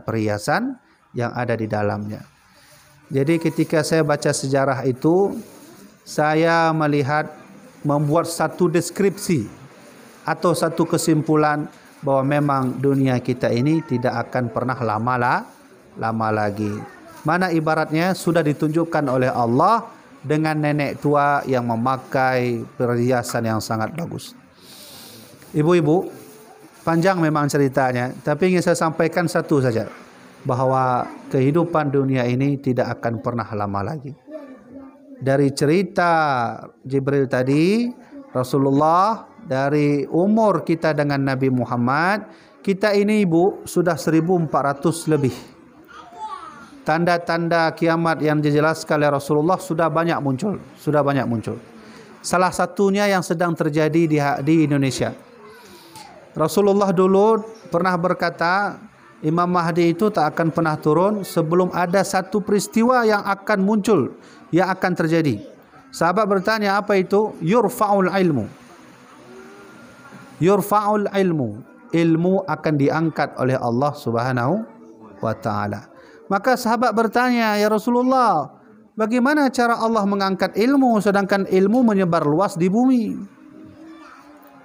perhiasan yang ada di dalamnya. Jadi ketika saya baca sejarah itu, saya melihat membuat satu deskripsi atau satu kesimpulan bahwa memang dunia kita ini tidak akan pernah lama lagi. Mana ibaratnya sudah ditunjukkan oleh Allah dengan nenek tua yang memakai perhiasan yang sangat bagus. Ibu-ibu, panjang memang ceritanya, tapi ingin saya sampaikan satu saja, bahwa kehidupan dunia ini tidak akan pernah lama lagi. Dari cerita Jibril tadi, Rasulullah, dari umur kita dengan Nabi Muhammad, kita ini ibu sudah 1400 lebih. Tanda-tanda kiamat yang dijelaskan oleh Rasulullah sudah banyak muncul. Salah satunya yang sedang terjadi di Indonesia. Rasulullah dulu pernah berkata, Imam Mahdi itu tak akan pernah turun sebelum ada satu peristiwa yang akan muncul, yang akan terjadi. Sahabat bertanya, apa itu? Yurfa'ul ilmu. Yurfa'ul ilmu. Ilmu akan diangkat oleh Allah Subhanahu wa ta'ala. Maka sahabat bertanya, ya Rasulullah, bagaimana cara Allah mengangkat ilmu sedangkan ilmu menyebar luas di bumi?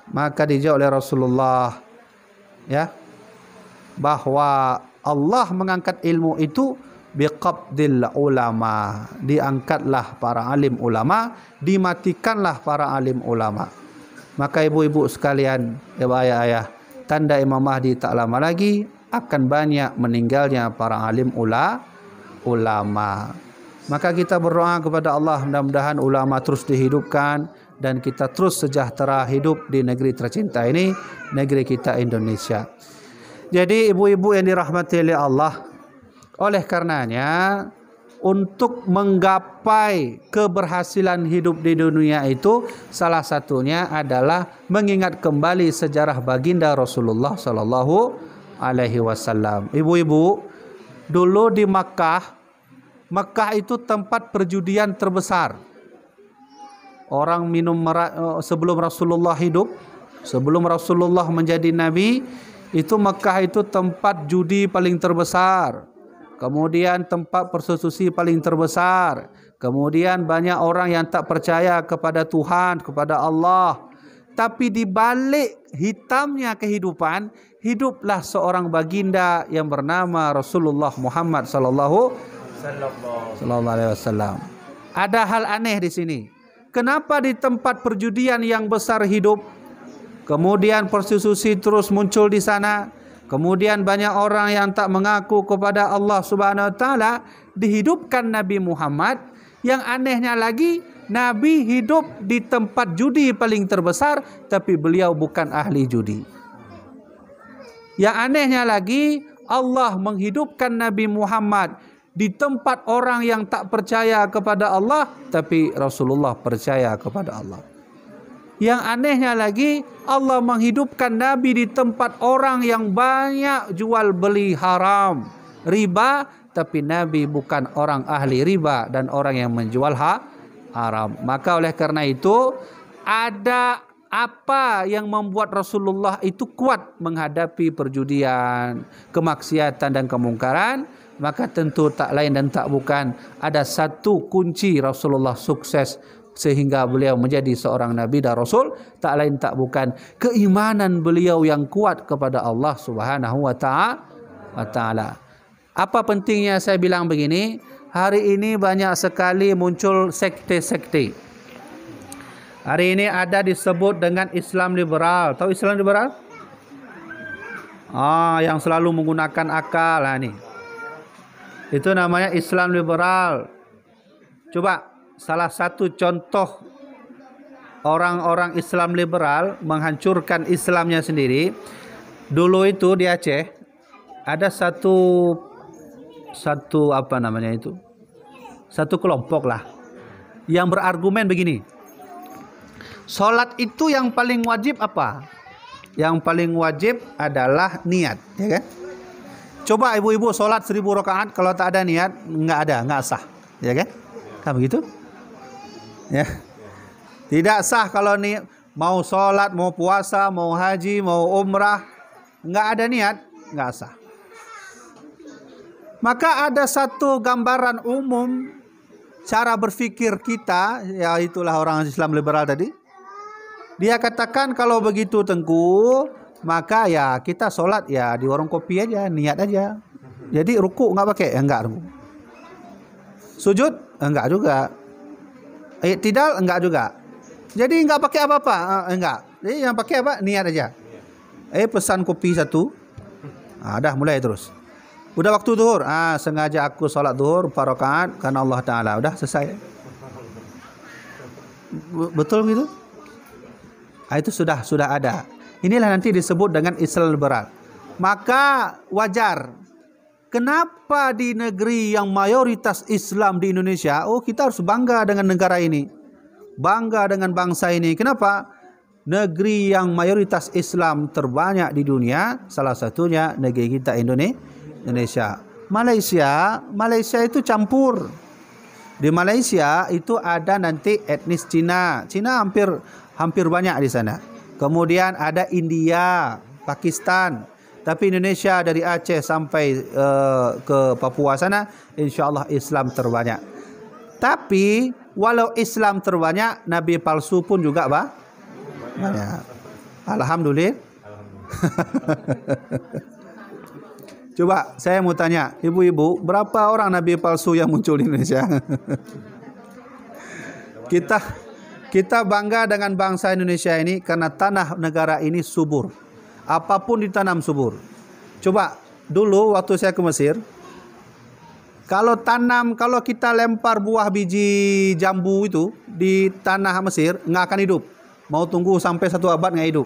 Maka dijawab oleh Rasulullah, ya, bahwa Allah mengangkat ilmu itu biqabdil ulama, diangkatlah para alim ulama, dimatikanlah para alim ulama. Maka ibu-ibu sekalian, ayah-ayah, tanda Imam Mahdi tak lama lagi akan banyak meninggalnya para alim ulama. Maka kita berdoa kepada Allah, mudah-mudahan ulama terus dihidupkan dan kita terus sejahtera hidup di negeri tercinta ini, negeri kita Indonesia. Jadi ibu-ibu yang dirahmati oleh Allah, oleh karenanya untuk menggapai keberhasilan hidup di dunia itu salah satunya adalah mengingat kembali sejarah baginda Rasulullah sallallahu alaihi wasallam. Ibu-ibu, dulu di Makkah itu tempat perjudian terbesar. Orang minum sebelum Rasulullah hidup, sebelum Rasulullah menjadi nabi, itu Makkah itu tempat judi paling terbesar. Kemudian tempat prostitusi paling terbesar. Kemudian banyak orang yang tak percaya kepada Tuhan, kepada Allah. Tapi di balik hitamnya kehidupan, hiduplah seorang baginda yang bernama Rasulullah Muhammad sallallahu alaihi wasallam. Ada hal aneh di sini. Kenapa di tempat perjudian yang besar hidup, kemudian prostitusi terus muncul di sana, kemudian banyak orang yang tak mengaku kepada Allah Subhanahu wa taala, dihidupkan Nabi Muhammad? Yang anehnya lagi, Nabi hidup di tempat judi paling terbesar, tapi beliau bukan ahli judi. Yang anehnya lagi, Allah menghidupkan Nabi Muhammad di tempat orang yang tak percaya kepada Allah, tapi Rasulullah percaya kepada Allah. Yang anehnya lagi, Allah menghidupkan Nabi di tempat orang yang banyak jual beli haram, riba, tapi Nabi bukan orang ahli riba dan orang yang menjual haram. Maka oleh karena itu, ada apa yang membuat Rasulullah itu kuat menghadapi perjudian, kemaksiatan dan kemungkaran? Maka tentu tak lain dan tak bukan, ada satu kunci Rasulullah sukses sehingga beliau menjadi seorang Nabi dan Rasul, tak lain tak bukan keimanan beliau yang kuat kepada Allah Subhanahu wa ta'ala. Apa pentingnya saya bilang begini? Hari ini banyak sekali muncul sekte-sekte. Hari ini ada disebut dengan Islam liberal. Tahu Islam liberal? Yang selalu menggunakan akal. Nih. Itu namanya Islam liberal. Coba salah satu contoh orang-orang Islam liberal menghancurkan Islamnya sendiri. Dulu itu di Aceh ada satu apa namanya itu? Satu kelompok lah yang berargumen begini. Salat itu yang paling wajib apa? Yang paling wajib adalah niat, ya kan? Coba ibu-ibu salat 1000 rakaat kalau tak ada niat, enggak sah, ya kan? Kan begitu? Ya. Tidak sah kalau mau sholat, mau puasa, mau haji, mau umrah, enggak ada niat, enggak sah. Maka ada satu gambaran umum cara berfikir kita, ya itulah orang Islam liberal tadi. Dia katakan kalau begitu Tengku, maka ya kita sholat ya di warung kopi aja, niat aja. Jadi ruku nggak pakai, enggak ruku. Sujud enggak juga. I'tidal enggak juga. Jadi enggak pakai apa-apa, enggak. Jadi yang pakai apa? Niat aja. Pesan kopi satu. Dah mulai terus. Udah waktu zuhur, sengaja aku sholat zuhur 4 rakaat karena Allah Ta'ala. Udah selesai. Betul gitu? Itu sudah ada. Inilah nanti disebut dengan Islam liberal. Maka wajar. Kenapa di negeri yang mayoritas Islam di Indonesia, kita harus bangga dengan negara ini. Bangga dengan bangsa ini. Kenapa? Negeri yang mayoritas Islam terbanyak di dunia, salah satunya negeri kita Indonesia. Malaysia itu campur. Di Malaysia itu ada nanti etnis Cina. Cina hampir banyak di sana. Kemudian ada India, Pakistan. Tapi Indonesia dari Aceh sampai ke Papua sana, insya Allah Islam terbanyak. Tapi walau Islam terbanyak, Nabi palsu pun juga banyak. Alhamdulillah. Coba saya mau tanya, ibu-ibu, berapa orang Nabi palsu yang muncul di Indonesia? Kita bangga dengan bangsa Indonesia ini karena tanah negara ini subur. Apapun ditanam subur. Coba dulu waktu saya ke Mesir, kalau kita lempar buah biji jambu itu di tanah Mesir, nggak akan hidup. Mau tunggu sampai 1 abad nggak hidup.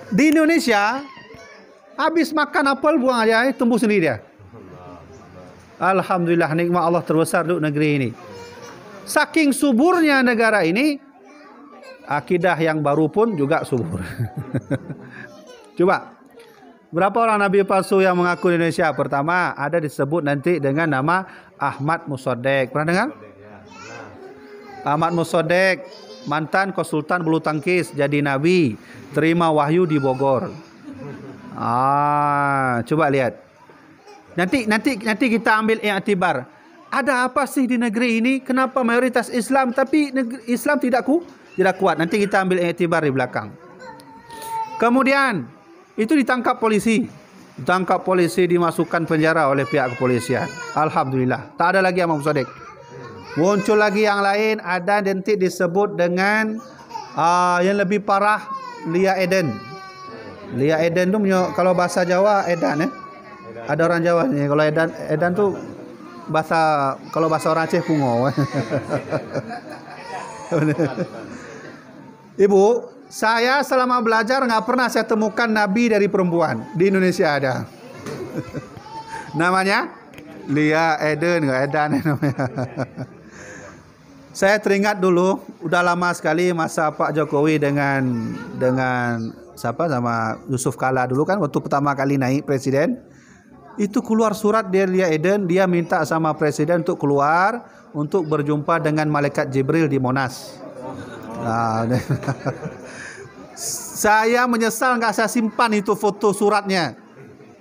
Di Indonesia, habis makan apel buang aja, tumbuh sendiri dia. Alhamdulillah, nikmat Allah terbesar untuk negeri ini. Saking suburnya negara ini, akidah yang baru pun juga subur. Coba, berapa orang Nabi palsu yang mengaku di Indonesia? Pertama, ada disebut nanti dengan nama Ahmad Mossadegh. Pernah dengar? Ahmad Mossadegh, mantan konsultan bulu tangkis, jadi Nabi, terima wahyu di Bogor. Coba lihat. Nanti kita ambil i'tibar. Ada apa sih di negeri ini? Kenapa mayoritas Islam tapi Islam tidak kuat? Nanti kita ambil i'tibar di belakang. Kemudian itu ditangkap polisi. Dimasukkan penjara oleh pihak kepolisian. Alhamdulillah. Tak ada lagi Ahmad Mossadegh. Muncul lagi yang lain. Ada nanti disebut dengan yang lebih parah, Lia Eden. Lia Eden tu kalau bahasa Jawa Edan ya. Ada orang Jawa ni. Kalau Edan tu kalau bahasa orang Aceh Pungo. Ibu, saya selama belajar nggak pernah saya temukan nabi dari perempuan. Di Indonesia ada. Namanya Lia Eden, nggak Edan namanya. Saya teringat dulu, udah lama sekali masa Pak Jokowi dengan sama Yusuf Kala dulu kan, waktu pertama kali naik presiden. Itu keluar surat dari Lia Eden, dia minta sama presiden untuk keluar untuk berjumpa dengan malaikat Jibril di Monas. Saya menyesal nggak saya simpan itu foto suratnya.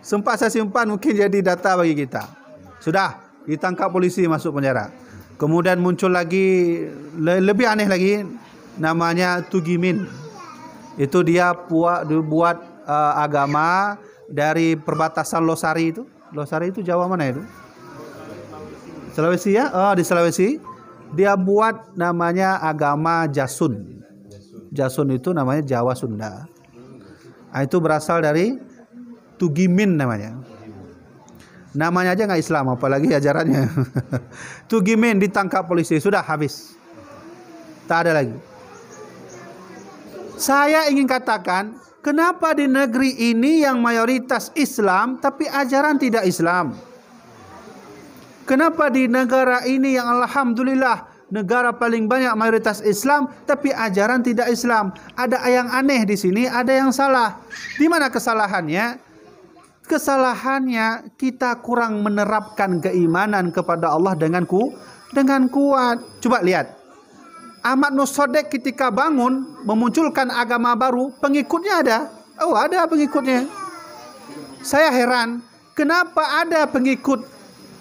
Sempat saya simpan, mungkin jadi data bagi kita. Sudah ditangkap polisi, masuk penjara. Kemudian muncul lagi lebih aneh lagi, namanya Tugimin. Itu dia buat agama dari perbatasan Losari itu. Losari itu Jawa mana itu? Sulawesi ya? Di Sulawesi. Dia buat namanya agama Jasun. Jasun itu namanya Jawa Sunda. Itu berasal dari Tugimin namanya. Namanya aja nggak Islam, apalagi ajarannya. Tugimin ditangkap polisi, sudah habis. Tak ada lagi. Saya ingin katakan, kenapa di negeri ini yang mayoritas Islam tapi ajaran tidak Islam? Kenapa di negara ini yang alhamdulillah negara paling banyak mayoritas Islam tapi ajaran tidak Islam? Ada yang aneh di sini, ada yang salah. Di mana kesalahannya? Kesalahannya kita kurang menerapkan keimanan kepada Allah dengan kuat. Coba lihat. Ahmad Mossadegh ketika bangun memunculkan agama baru, pengikutnya ada. Ada pengikutnya. Saya heran, kenapa ada pengikut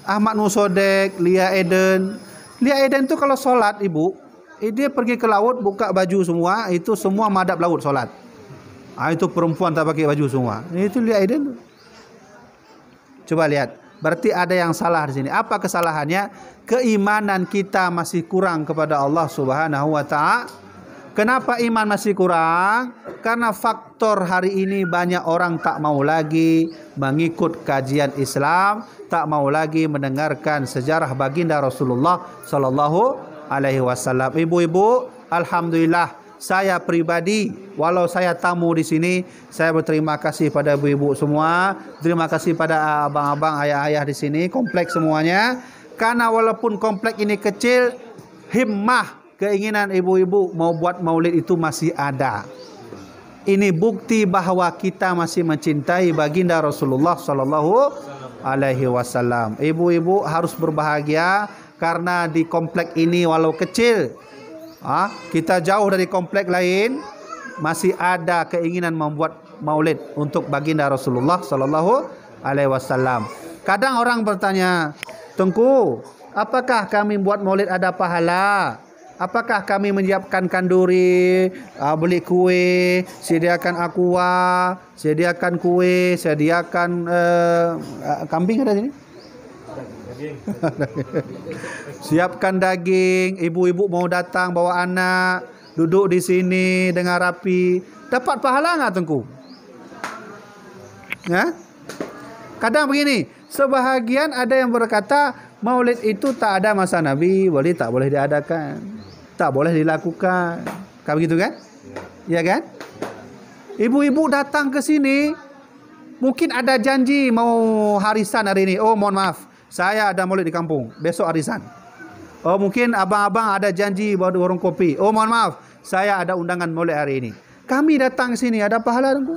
Ahmad Nusodek, Lia Eden. Lia Eden tu kalau solat ibu, dia pergi ke laut buka baju semua, itu semua madhab laut solat. Itu perempuan tak pakai baju semua. Itu Lia Eden. Coba lihat. Berarti ada yang salah di sini. Apa kesalahannya? Keimanan kita masih kurang kepada Allah Subhanahu wa taala. Kenapa iman masih kurang? Karena faktor hari ini banyak orang tak mau lagi mengikut kajian Islam, tak mau lagi mendengarkan sejarah baginda Rasulullah sallallahu alaihi wasallam. Ibu-ibu, alhamdulillah saya pribadi, walau saya tamu di sini, saya berterima kasih pada ibu-ibu semua, terima kasih pada abang-abang, ayah-ayah di sini, kompleks semuanya. Karena walaupun kompleks ini kecil, himmah, keinginan ibu-ibu mau buat maulid itu masih ada. Ini bukti bahawa kita masih mencintai baginda Rasulullah sallallahu alaihi wasallam. Ibu-ibu harus berbahagia karena di komplek ini walau kecil, kita jauh dari komplek lain, masih ada keinginan membuat maulid untuk baginda Rasulullah sallallahu alaihi wasallam. Kadang orang bertanya, "Tengku, apakah kami buat maulid ada pahala? Apakah kami menyiapkan kanduri, beli kue, sediakan aqua, sediakan kue, sediakan kambing ada sini? Siapkan daging, ibu-ibu mau datang bawa anak, duduk di sini dengan rapi, dapat pahala enggak Tengku?" Ya? Kadang begini, sebahagian ada yang berkata maulid itu tak ada masa Nabi, tak boleh diadakan, tak boleh dilakukan. Kayak begitu kan? Ya kan? Ibu-ibu datang ke sini, mungkin ada janji mau harisan hari ini. Oh, mohon maaf, saya ada maulid di kampung, besok harisan. Oh, mungkin abang-abang ada janji bawa warung kopi. Oh, mohon maaf, saya ada undangan maulid hari ini. Kami datang sini ada pahala Tengku?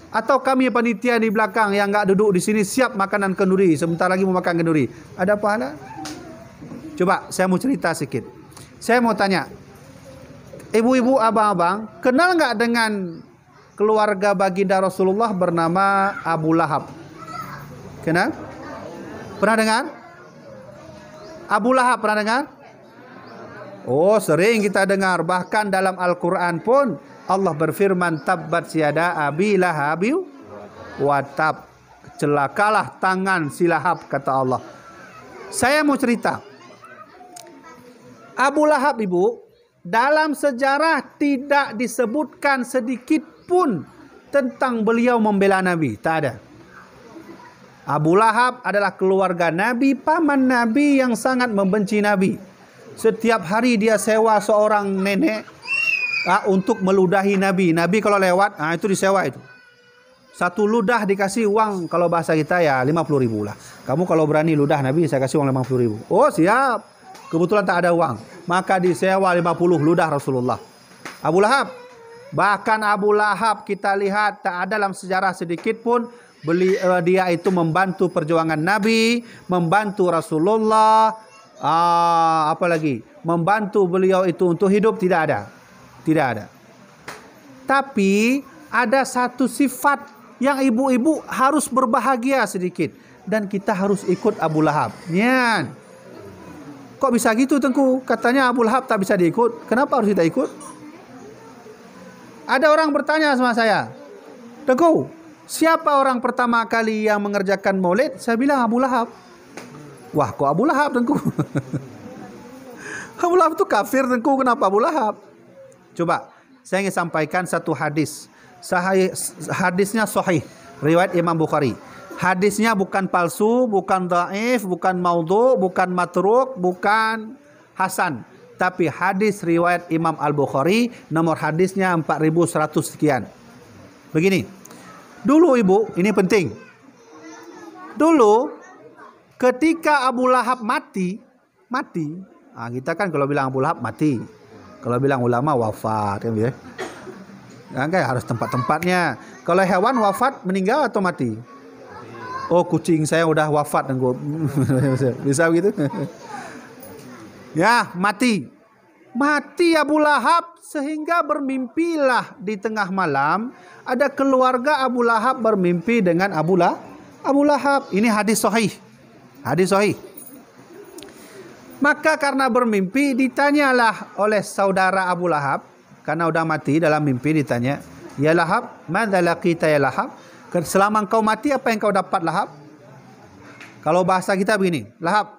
Atau kami panitia di belakang yang enggak duduk di sini siap makanan kenduri, sebentar lagi mau makan kenduri, ada pahala? Coba saya mau cerita sedikit. Saya mau tanya, ibu-ibu, abang-abang, kenal enggak dengan keluarga baginda Rasulullah bernama Abu Lahab? Kenal? Pernah dengar? Abu Lahab pernah dengar? Oh, sering kita dengar. Bahkan dalam Al-Quran pun Allah berfirman, tabbat siada abi lahabi wa tab. Celakalah tangan si Lahab, kata Allah. Saya mau cerita. Abu Lahab, ibu, dalam sejarah tidak disebutkan sedikit pun tentang beliau membela Nabi. Tak ada. Abu Lahab adalah keluarga Nabi, paman Nabi yang sangat membenci Nabi. Setiap hari dia sewa seorang nenek untuk meludahi Nabi. Nabi kalau lewat, itu disewa itu. Satu ludah dikasih uang, kalau bahasa kita ya 50.000 lah. Kamu kalau berani ludah Nabi, saya kasih uang 50.000. Oh, siap. Kebetulan tak ada uang, maka disewa 50 ludah Rasulullah. Abu Lahab. Bahkan Abu Lahab kita lihat tak ada dalam sejarah sedikit pun dia itu membantu perjuangan Nabi, membantu Rasulullah, apalagi membantu beliau itu untuk hidup, tidak ada. Tidak ada. Tapi ada satu sifat yang ibu-ibu harus berbahagia sedikit, dan kita harus ikut Abu Lahab. Nyan. Kok bisa gitu Tengku? Katanya Abu Lahab tak bisa diikut. Kenapa harus kita ikut? Ada orang bertanya sama saya, Tengku, siapa orang pertama kali yang mengerjakan maulid? Saya bilang Abu Lahab. Wah, kok Abu Lahab Tengku? Abu Lahab itu kafir Tengku, kenapa Abu Lahab? Coba, saya ingin sampaikan satu hadis. Hadisnya sahih, riwayat Imam Bukhari. Hadisnya bukan palsu, bukan dhaif, bukan maudhu, bukan matruk, bukan hasan. Tapi hadis riwayat Imam Al-Bukhari, nomor hadisnya 4100 sekian. Begini. Dulu ibu, ini penting. Dulu ketika Abu Lahab mati. Kita kan kalau bilang Abu Lahab mati. Kalau bilang ulama wafat kan ya. Kan harus tempat-tempatnya. Kalau hewan wafat meninggal atau mati? Oh, kucing saya udah wafat dan bisa begitu? Ya, mati. Mati Abu Lahab sehingga bermimpilah di tengah malam ada keluarga Abu Lahab bermimpi dengan Abu Lahab. Ini hadis sahih. Hadis sahih. Maka karena bermimpi ditanyalah oleh saudara Abu Lahab, karena udah mati dalam mimpi ditanya, "Ya Lahab, madza laqita ya Lahab?" Selama engkau mati apa yang kau dapat Lahab? Kalau bahasa kita begini, Lahab,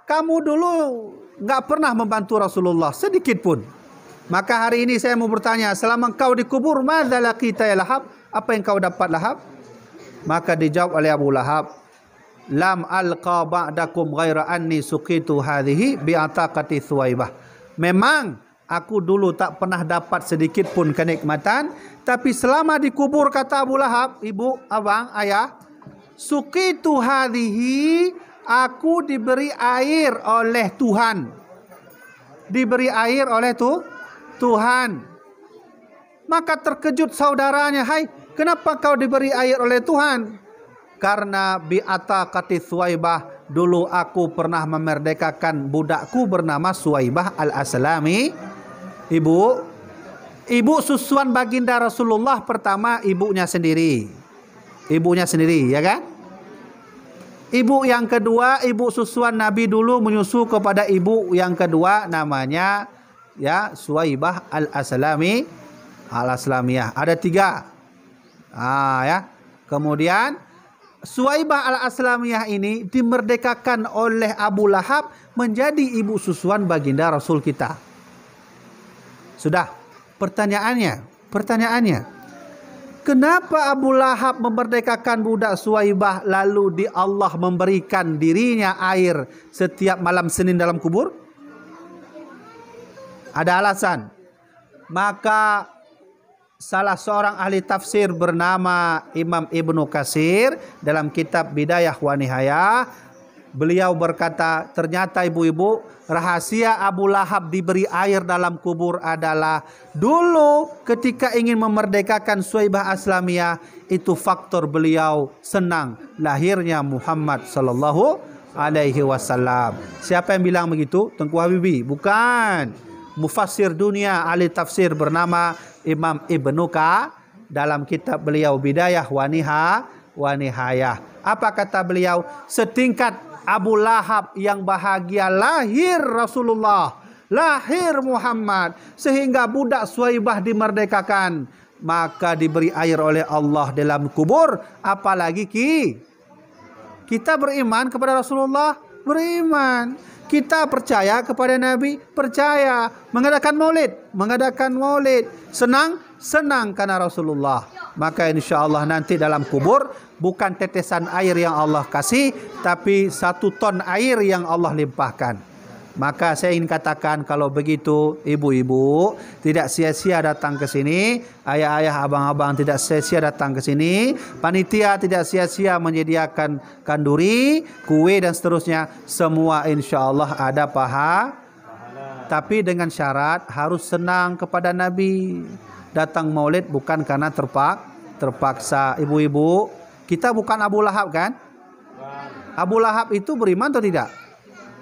kamu dulu enggak pernah membantu Rasulullah sedikit pun. Maka hari ini saya mau bertanya, selama engkau dikubur, madza laqita ya Lahab? Apa yang kau dapat Lahab? Maka dijawab oleh Abu Lahab, lam alqa ba'dakum ghaira anni suqitu hadhihi bi'ataqati Thuwaibah. Memang aku dulu tak pernah dapat sedikit pun kenikmatan, tapi selama dikubur, kata Abu Lahab, ibu, abang, ayah, suqitu hadhihi, aku diberi air oleh Tuhan. Diberi air oleh Tuhan. Maka terkejut saudaranya, "Hai, kenapa kau diberi air oleh Tuhan?" Karena bi'ataqati Thuwaibah, dulu aku pernah memerdekakan budakku bernama Thuwaibah al-Aslami. Ibu susuan baginda Rasulullah pertama ibunya sendiri. Ibunya sendiri, ya kan? Ibu yang kedua, ibu susuan Nabi dulu menyusu kepada ibu yang kedua, namanya ya Thuwaibah al-Aslamiyah. Ada 3. Ya. Kemudian Thuwaibah al-Aslamiyah ini dimerdekakan oleh Abu Lahab menjadi ibu susuan baginda Rasul kita. Sudah. Pertanyaannya, kenapa Abu Lahab memerdekakan budak Thuwaibah lalu Allah memberikan dirinya air setiap malam Senin dalam kubur? Ada alasan. Maka salah seorang ahli tafsir bernama Imam Ibnu Katsir dalam kitab Bidayah wa Nihayah, beliau berkata, ternyata ibu-ibu, rahasia Abu Lahab diberi air dalam kubur adalah dulu ketika ingin memerdekakan Thuwaibah Aslamiyah, itu faktor beliau senang lahirnya Muhammad sallallahu alaihi wasallam. Siapa yang bilang begitu? Tengku Habibi? Bukan. Mufassir dunia, ahli tafsir bernama Imam Ibnu Ka dalam kitab beliau Bidayah wa Nihayah. Apa kata beliau? Setingkat Abu Lahab yang bahagia lahir Rasulullah, lahir Muhammad, sehingga budak Thuwaibah dimerdekakan, maka diberi air oleh Allah dalam kubur. Apalagi kita beriman kepada Rasulullah, beriman. Kita percaya kepada Nabi, percaya. Mengadakan maulid, senang karena Rasulullah. Maka insya Allah nanti dalam kubur bukan tetesan air yang Allah kasih, tapi 1 ton air yang Allah limpahkan. Maka saya ingin katakan, kalau begitu ibu-ibu tidak sia-sia datang ke sini, ayah-ayah, abang-abang tidak sia-sia datang ke sini, panitia tidak sia-sia menyediakan kanduri, kue dan seterusnya, semua insya Allah ada pahala. Tapi dengan syarat harus senang kepada Nabi. Datang maulid bukan karena terpaksa. Ibu-ibu, kita bukan Abu Lahab kan? Abu Lahab itu beriman atau tidak?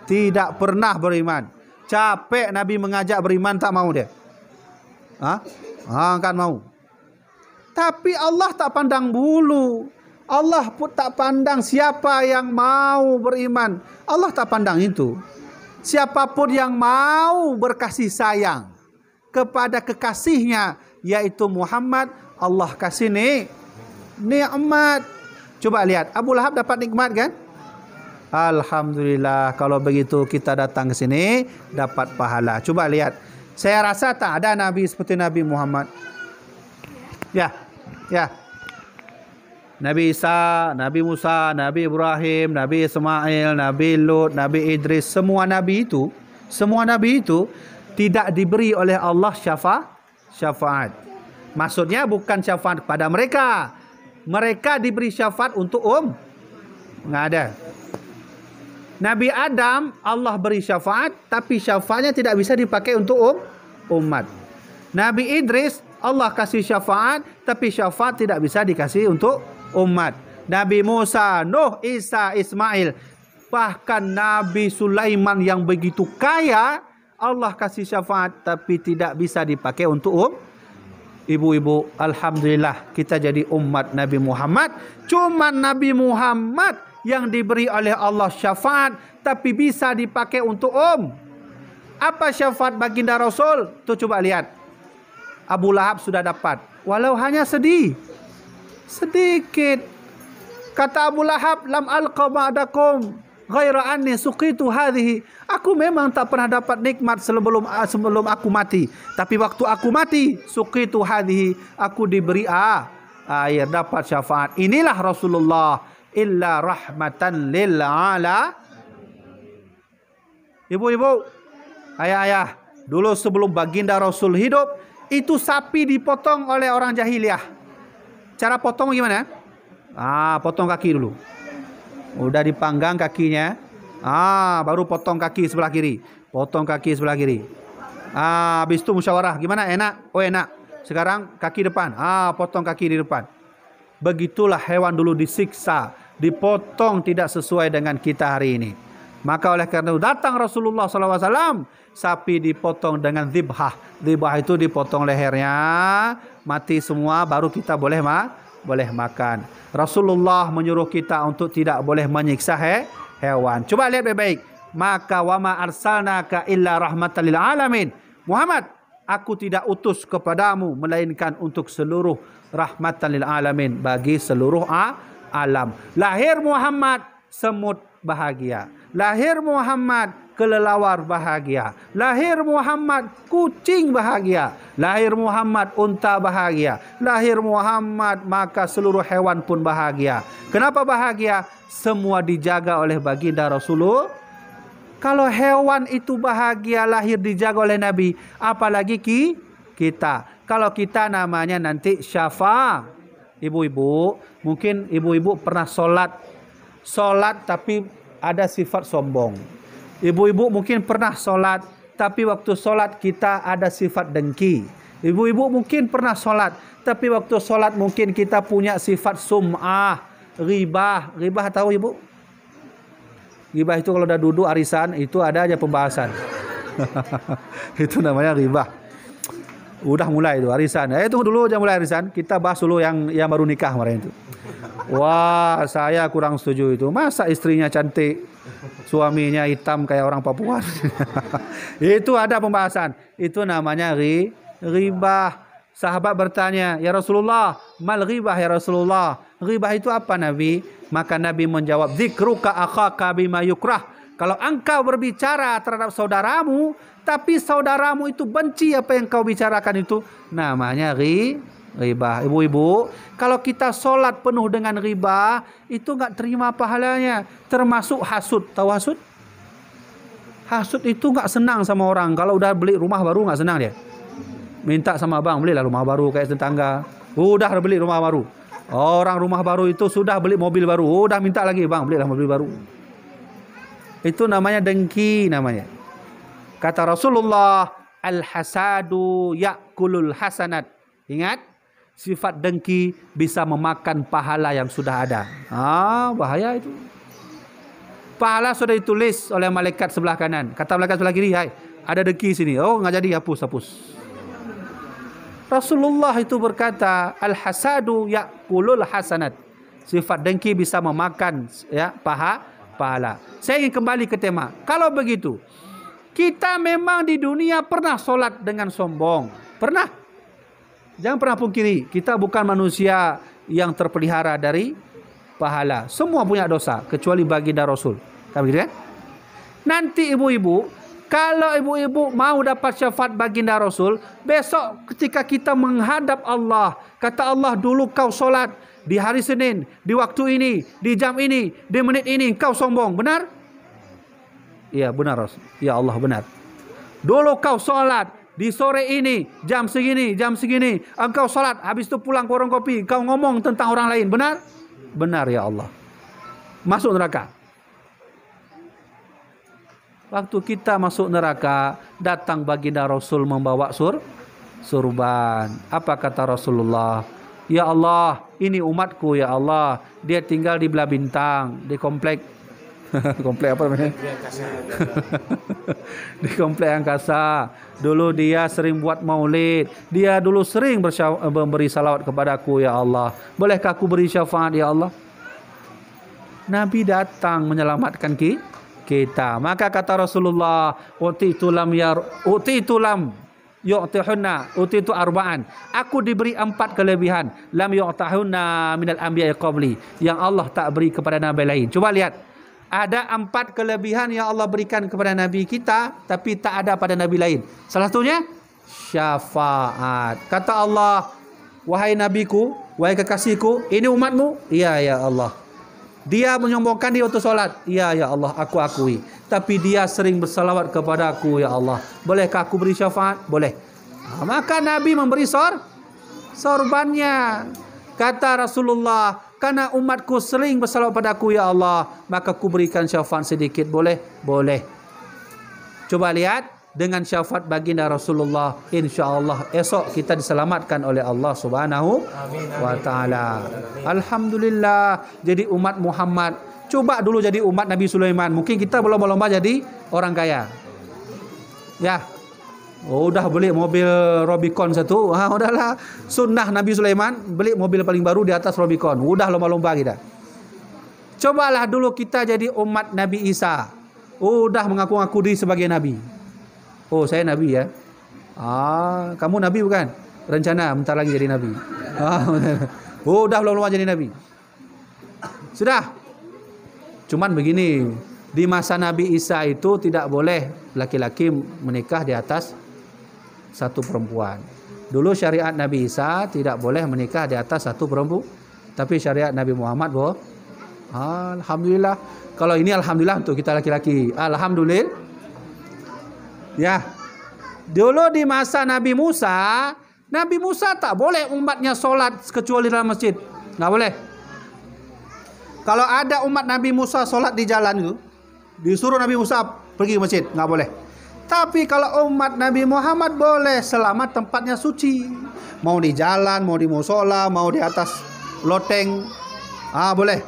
Tidak pernah beriman. Capek Nabi mengajak beriman, tak mau dia. Kan mau. Tapi Allah tak pandang bulu. Allah pun tak pandang siapa yang mau beriman. Allah tak pandang itu. Siapapun yang mau berkasih sayang kepada kekasihnya, yaitu Muhammad, Allah kasih nikmat. Coba lihat, Abu Lahab dapat nikmat kan? Alhamdulillah, kalau begitu kita datang ke sini dapat pahala. Coba lihat. Saya rasa tak ada nabi seperti Nabi Muhammad. Ya. Nabi Isa, Nabi Musa, Nabi Ibrahim, Nabi Ismail, Nabi Lut, Nabi Idris, semua nabi itu tidak diberi oleh Allah syafaat. Maksudnya bukan syafaat kepada mereka. Mereka diberi syafaat untuk enggak ada. Nabi Adam Allah beri syafaat, tapi syafaatnya tidak bisa dipakai untuk umat. Nabi Idris Allah kasih syafaat, tapi syafaat tidak bisa dikasih untuk umat. Nabi Musa, Nuh, Isa, Ismail, bahkan Nabi Sulaiman yang begitu kaya, Allah kasih syafaat, tapi tidak bisa dipakai untuk Ibu-ibu, alhamdulillah kita jadi umat Nabi Muhammad. Cuma Nabi Muhammad yang diberi oleh Allah syafaat, tapi bisa dipakai untuk Apa syafaat baginda Rasul? Tu coba lihat. Abu Lahab sudah dapat, walau hanya sedikit. Kata Abu Lahab, lam alqa ba'dakum ghaira anni suqitu hadhihi. Aku memang tak pernah dapat nikmat sebelum aku mati, tapi waktu aku mati, suqitu hadhihi, aku diberi air, dapat syafaat. Inilah Rasulullah, illa rahmatan lil ala. Ibu-ibu, ayah-ayah, dulu sebelum baginda Rasul hidup, itu sapi dipotong oleh orang jahiliyah. Cara potong gimana? Potong kaki dulu. Udah dipanggang kakinya, baru potong kaki sebelah kiri. Potong kaki sebelah kiri. Habis itu musyawarah, gimana? Enak? Oh enak. Sekarang kaki depan. Potong kaki di depan. Begitulah hewan dulu disiksa, dipotong tidak sesuai dengan kita hari ini. Maka oleh karena itu datang Rasulullah SAW, sapi dipotong dengan dhibhah. Dhibhah itu dipotong lehernya, mati semua, baru kita boleh makan. Rasulullah menyuruh kita untuk tidak boleh menyiksa hewan. Coba lihat baik-baik. Maka wama arsalnaka illa rahmatan lil alamin. Muhammad, aku tidak utus kepadamu melainkan untuk seluruh rahmatan lil alamin, bagi seluruh alam. Lahir Muhammad, semut bahagia. Lahir Muhammad, kelelawar bahagia. Lahir Muhammad, kucing bahagia. Lahir Muhammad, unta bahagia. Lahir Muhammad, maka seluruh hewan pun bahagia. Kenapa bahagia? Semua dijaga oleh baginda Rasulullah. Kalau hewan itu bahagia, lahir dijaga oleh Nabi, apalagi kita. Kalau kita namanya nanti syafa. Ibu-ibu, mungkin ibu-ibu pernah solat tapi ada sifat sombong. Ibu-ibu mungkin pernah solat, tapi waktu solat kita ada sifat dengki. Ibu-ibu mungkin pernah solat, tapi waktu solat mungkin kita punya sifat sum'ah, ghibah. Ghibah tahu ibu? Ghibah itu kalau udah duduk arisan, itu ada aja pembahasan. Itu namanya ghibah. Udah mulai itu arisan. Tunggu dulu, jangan mulai arisan. Kita bahas dulu yang baru nikah kemarin itu. Wah, saya kurang setuju itu. Masa istrinya cantik, suaminya hitam kayak orang Papua? Itu ada pembahasan. Itu namanya ghibah. Sahabat bertanya, ya Rasulullah, mal ghibah ya Rasulullah? Ghibah itu apa Nabi? Maka Nabi menjawab, dzikruka akhaka bima yukrah. Kalau engkau berbicara terhadap saudaramu, tapi saudaramu itu benci apa yang kau bicarakan, itu namanya ghibah. Ibu-ibu, kalau kita solat penuh dengan ghibah, itu enggak terima pahalanya. Termasuk hasud. Tahu hasud? Hasud itu enggak senang sama orang. Kalau udah beli rumah baru enggak senang dia. Minta sama abang, belilah rumah baru kayak tetangga. Udah beli rumah baru. Orang rumah baru itu sudah beli mobil baru. Udah minta lagi, bang, belilah mobil baru. Itu namanya dengki namanya. Kata Rasulullah, al-hasadu ya'kulul hasanat. Ingat, sifat dengki bisa memakan pahala yang sudah ada. Bahaya itu. Pahala sudah ditulis oleh malaikat sebelah kanan. Kata malaikat sebelah kiri, hai, ada dengki sini. Oh, enggak jadi, hapus. Rasulullah itu berkata, al-hasadu ya'kulul hasanat. Sifat dengki bisa memakan pahala. Saya ingin kembali ke tema. Kalau begitu, kita memang di dunia pernah solat dengan sombong. Pernah. Jangan pernah pungkiri, kita bukan manusia yang terpelihara dari pahala. Semua punya dosa, kecuali baginda Rasul. Kan begitu kan? Nanti ibu-ibu, kalau ibu-ibu mau dapat syafaat baginda Rasul, besok ketika kita menghadap Allah, kata Allah, dulu kau solat di hari Senin, di waktu ini, di jam ini, di menit ini, kau sombong. Benar? Iya benar Rasul. Ya Allah benar. Dulu kau solat di sore ini, jam segini, engkau solat, habis itu pulang ke warung kopi, kau ngomong tentang orang lain. Benar? Benar ya Allah. Masuk neraka. Waktu kita masuk neraka, datang baginda Rasul membawa surban. Apa kata Rasulullah? Ya Allah, ini umatku ya Allah. Dia tinggal di belah bintang, di komplek. Komplek apa namanya? Di komplek angkasa. Dulu dia sering buat maulid. Dia dulu sering memberi salawat kepadaku ya Allah. Bolehkah aku beri syafaat ya Allah? Nabi datang menyelamatkan kita. Maka kata Rasulullah, utitu arba'an. Aku diberi 4 kelebihan. Lam yu'tahunna minal anbiya'i qabli. Yang Allah tak beri kepada nabi lain. Coba lihat. Ada 4 kelebihan yang Allah berikan kepada nabi kita, tapi tak ada pada nabi lain. Salah satunya syafaat. Kata Allah, wahai nabiku, wahai kekasihku, ini umatmu. Iya ya Allah. Dia menyombongkan dia untuk solat. Iya ya Allah, aku akui. Tapi dia sering bersalawat kepada aku ya Allah. Bolehkah aku beri syafaat? Boleh. Maka Nabi memberi sorbannya. Kata Rasulullah, karena umatku sering bersalawat pada aku ya Allah, maka aku berikan syafaat sedikit. Boleh? Boleh. Coba lihat, dengan syafaat baginda Rasulullah, insya-Allah esok kita diselamatkan oleh Allah Subhanahu wa taala. Alhamdulillah jadi umat Muhammad. Coba dulu jadi umat Nabi Sulaiman. Mungkin kita berlomba-lomba jadi orang kaya. Ya. Oh, udah beli mobil Rubicon satu. Udahlah. Sunnah Nabi Sulaiman beli mobil paling baru di atas Rubicon. Udah lomba-lomba kita. Cobalah dulu kita jadi umat Nabi Isa. Udah mengaku-ngaku diri sebagai nabi. Oh, saya nabi ya. Kamu nabi bukan? Rencana bentar lagi jadi nabi. Udah lama-lama jadi nabi. Sudah. Cuman begini, di masa Nabi Isa itu tidak boleh laki-laki menikah di atas 1 perempuan. Dulu syariat Nabi Isa tidak boleh menikah di atas 1 perempuan. Tapi syariat Nabi Muhammad boh. Alhamdulillah. Kalau ini alhamdulillah untuk kita laki-laki. Alhamdulillah. Ya, dulu di masa Nabi Musa tak boleh umatnya solat kecuali dalam masjid. Nggak boleh. Kalau ada umat Nabi Musa solat di jalan itu, disuruh Nabi Musa pergi ke masjid, nggak boleh. Tapi kalau umat Nabi Muhammad boleh selama tempatnya suci. Mau di jalan, mau di musola, mau di atas loteng, boleh.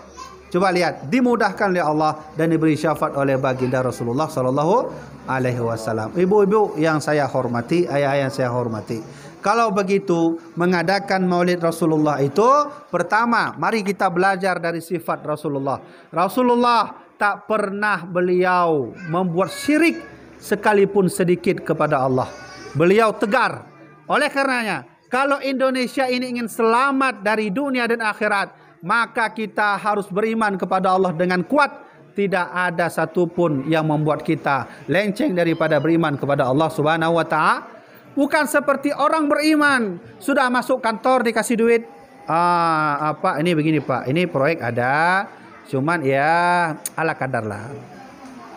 Coba lihat, dimudahkan oleh Allah dan diberi syafaat oleh baginda Rasulullah sallallahu alaihi wasallam. Ibu-ibu yang saya hormati, ayah-ayah yang saya hormati. Kalau begitu, mengadakan Maulid Rasulullah itu pertama, mari kita belajar dari sifat Rasulullah. Rasulullah tak pernah beliau membuat syirik sekalipun sedikit kepada Allah. Beliau tegar. Oleh karenanya, kalau Indonesia ini ingin selamat dari dunia dan akhirat, maka kita harus beriman kepada Allah dengan kuat. Tidak ada satupun yang membuat kita lenceng daripada beriman kepada Allah Subhanahu wa ta'ala. Bukan seperti orang beriman, sudah masuk kantor dikasih duit. Ini begini Pak, ini proyek ada, cuman ya ala kadar lah.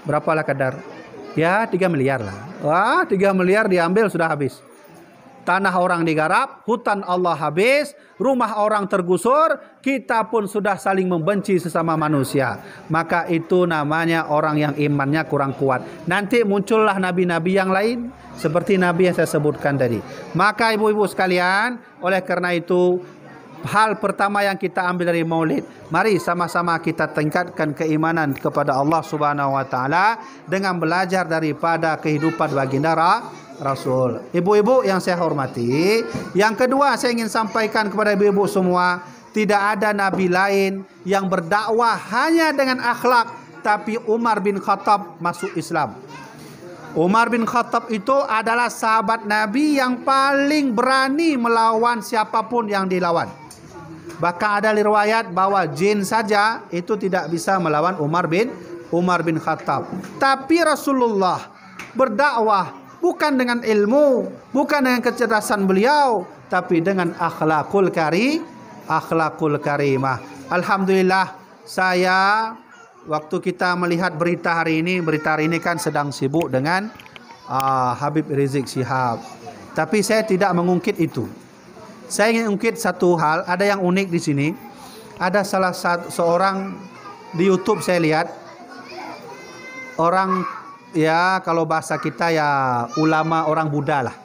Berapa ala kadar? Ya 3 miliar lah. 3 miliar diambil sudah habis. Tanah orang digarap, hutan Allah habis, rumah orang tergusur, kita pun sudah saling membenci sesama manusia. Maka itu namanya orang yang imannya kurang kuat. Nanti muncullah nabi-nabi yang lain, seperti nabi yang saya sebutkan tadi. Maka ibu-ibu sekalian, oleh karena itu, hal pertama yang kita ambil dari Maulid, mari sama-sama kita tingkatkan keimanan kepada Allah Subhanahu wa taala dengan belajar daripada kehidupan baginda Rasul. Ibu-ibu yang saya hormati, yang kedua saya ingin sampaikan kepada ibu-ibu semua, tidak ada nabi lain yang berdakwah hanya dengan akhlak, tapi Umar bin Khattab masuk Islam. Umar bin Khattab itu adalah sahabat Nabi yang paling berani melawan siapapun yang dilawan. Bahkan ada riwayat bahwa jin saja itu tidak bisa melawan Umar bin Khattab. Tapi Rasulullah berdakwah bukan dengan ilmu, bukan dengan kecerdasan beliau, tapi dengan akhlakul karimah. Alhamdulillah, saya waktu kita melihat berita hari ini kan sedang sibuk dengan Habib Rizik Syihab. Tapi saya tidak mengungkit itu. Saya ingin ungkit satu hal, ada yang unik di sini. Ada salah seorang di YouTube saya lihat, orang ya kalau bahasa kita ya ulama orang Buddha lah.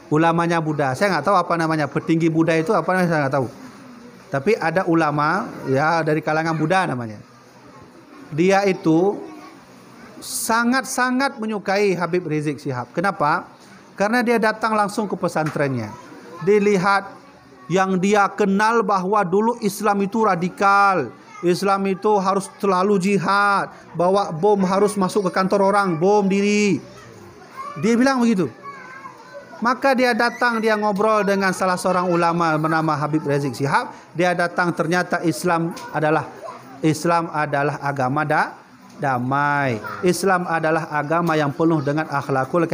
Ulamanya Buddha. Saya nggak tahu apa namanya, petinggi Buddha itu apa namanya, saya nggak tahu. Tapi ada ulama ya dari kalangan Buddha namanya. Dia itu sangat-sangat menyukai Habib Rizik Syihab. Kenapa? Karena dia datang langsung ke pesantrennya. Dilihat yang dia kenal bahwa dulu Islam itu radikal, Islam itu harus selalu jihad, bawa bom harus masuk ke kantor orang, bom diri. Dia bilang begitu. Maka dia datang, dia ngobrol dengan salah seorang ulama bernama Habib Rizik Syihab. Dia datang, ternyata Islam adalah agama damai. Islam adalah agama yang penuh dengan akhlakul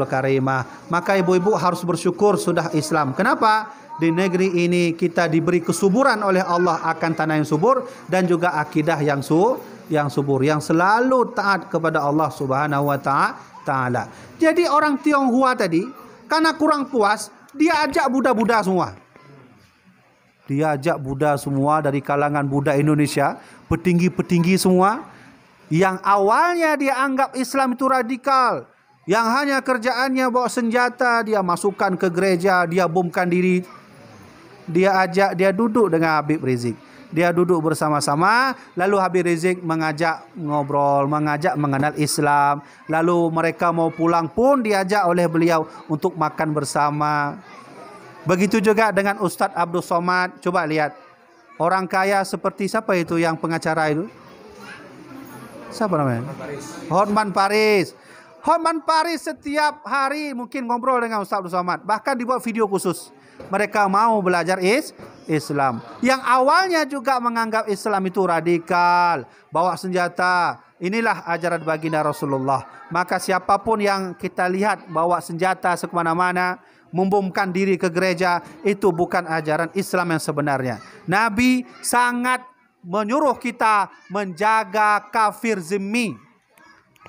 karimah. Maka ibu-ibu harus bersyukur sudah Islam. Kenapa? Di negeri ini kita diberi kesuburan oleh Allah akan tanah yang subur dan juga akidah yang subur, yang selalu taat kepada Allah Subhanahu wa taala. Jadi orang Tionghoa tadi karena kurang puas, dia ajak Buddha semua. Dia ajak Buddha semua dari kalangan Buddha Indonesia, petinggi-petinggi semua yang awalnya dia anggap Islam itu radikal, yang hanya kerjaannya bawa senjata, dia masukkan ke gereja, dia bomkan diri. Dia ajak, dia duduk dengan Habib Rizik. Dia duduk bersama-sama, lalu Habib Rizik mengajak ngobrol, mengajak mengenal Islam. Lalu mereka mau pulang pun diajak oleh beliau untuk makan bersama. Begitu juga dengan Ustadz Abdul Somad. Coba lihat, orang kaya seperti siapa itu yang pengacara itu? Siapa namanya? Hotman Paris. Hotman Paris setiap hari mungkin ngobrol dengan Ustadz Abdul Somad. Bahkan dibuat video khusus. Mereka mau belajar Islam. Yang awalnya juga menganggap Islam itu radikal, bawa senjata. Inilah ajaran baginda Rasulullah. Maka siapapun yang kita lihat bawa senjata kemana-mana, membomkan diri ke gereja, itu bukan ajaran Islam yang sebenarnya. Nabi sangat menyuruh kita menjaga kafir zimmi.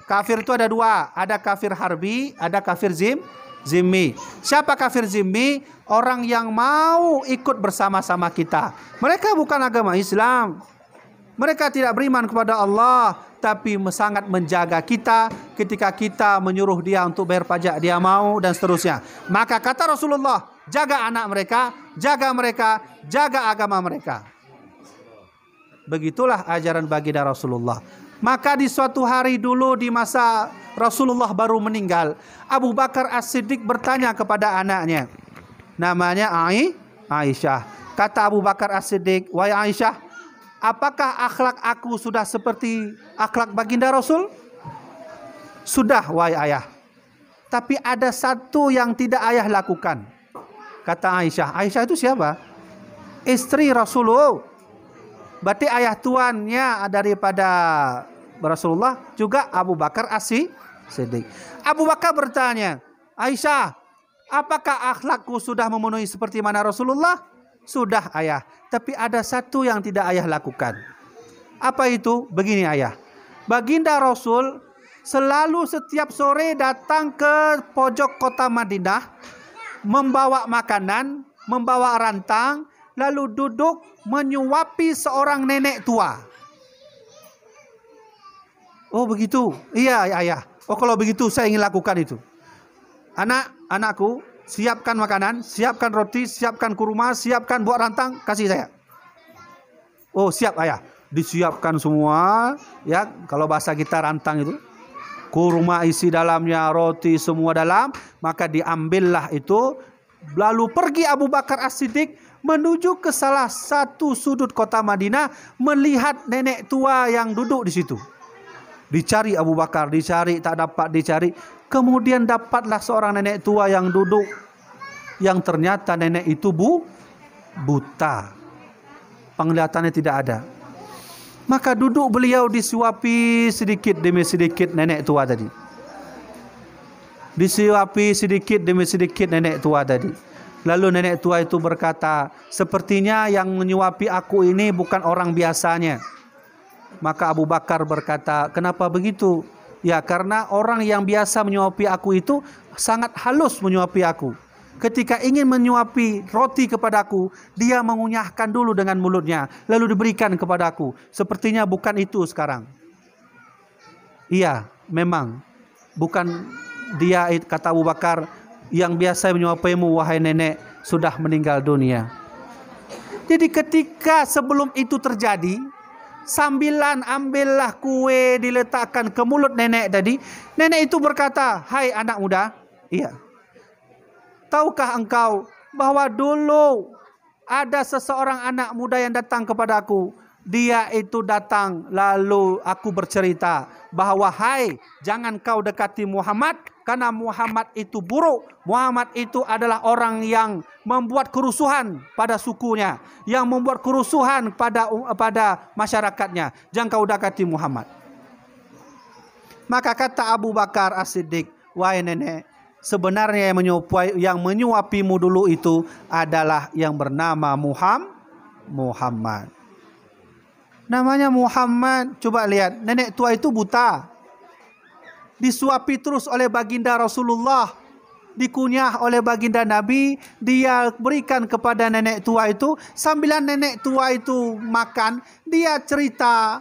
Kafir itu ada dua, ada kafir harbi, ada kafir zimmi. Siapa kafir zimmi? Orang yang mau ikut bersama-sama kita. Mereka bukan agama Islam. Mereka tidak beriman kepada Allah, tapi sangat menjaga kita. Ketika kita menyuruh dia untuk bayar pajak, dia mau, dan seterusnya. Maka kata Rasulullah, jaga anak mereka, jaga agama mereka. Begitulah ajaran baginda Rasulullah. Maka di suatu hari dulu di masa Rasulullah baru meninggal, Abu Bakar As-Siddiq bertanya kepada anaknya, namanya Aisyah. Kata Abu Bakar As-Siddiq, wahai Aisyah, apakah akhlak aku sudah seperti akhlak baginda Rasul? Sudah, wahai ayah. Tapi ada satu yang tidak ayah lakukan. Kata Aisyah. Aisyah itu siapa? Istri Rasulullah. Berarti ayah tuannya daripada Rasulullah juga Abu Bakar As-Siddiq. Abu Bakar bertanya, Aisyah, apakah akhlakku sudah memenuhi seperti mana Rasulullah? Sudah ayah. Tapi ada satu yang tidak ayah lakukan. Apa itu? Begini ayah. Baginda Rasul selalu setiap sore datang ke pojok kota Madinah, membawa makanan, membawa rantang, lalu duduk menyuapi seorang nenek tua. Oh begitu? Iya ayah. Oh kalau begitu saya ingin lakukan itu. Anakku, siapkan makanan, siapkan roti, siapkan kurma, siapkan buah rantang, kasih saya. Oh siap ayah. Disiapkan semua, ya kalau bahasa kita rantang itu. Kurma isi dalamnya, roti semua dalam, maka diambillah itu. Lalu pergi Abu Bakar As-Siddiq menuju ke salah satu sudut kota Madinah, melihat nenek tua yang duduk di situ. Dicari Abu Bakar, dicari, tak dapat dicari. Kemudian dapatlah seorang nenek tua yang duduk, yang ternyata nenek itu buta. Penglihatannya tidak ada. Maka duduk beliau disuapi sedikit demi sedikit nenek tua tadi. Disuapi sedikit demi sedikit nenek tua tadi. Lalu nenek tua itu berkata, sepertinya yang menyuapi aku ini bukan orang biasanya. Maka Abu Bakar berkata, kenapa begitu? Ya karena orang yang biasa menyuapi aku itu sangat halus menyuapi aku. Ketika ingin menyuapi roti kepadaku, dia mengunyahkan dulu dengan mulutnya, lalu diberikan kepadaku. Sepertinya bukan itu sekarang. Iya, memang bukan dia, kata Abu Bakar, yang biasa menyuapimu wahai nenek sudah meninggal dunia. Jadi ketika sebelum itu terjadi, sambilan ambillah kue diletakkan ke mulut nenek tadi. Nenek itu berkata, hai anak muda, iya, tahukah engkau bahwa dulu ada seseorang anak muda yang datang kepadaku. Dia itu datang lalu aku bercerita bahawa hai, jangan kau dekati Muhammad karena Muhammad itu buruk. Muhammad itu adalah orang yang membuat kerusuhan pada sukunya, yang membuat kerusuhan pada masyarakatnya. Jangan kau dekati Muhammad. Maka kata Abu Bakar As-Siddiq, wahai nenek, sebenarnya yang menyuapimu dulu itu adalah yang bernama Muhammad. Namanya Muhammad. Coba lihat, nenek tua itu buta, disuapi terus oleh baginda Rasulullah, dikunyah oleh baginda Nabi. Dia berikan kepada nenek tua itu. Sambilan nenek tua itu makan, dia cerita,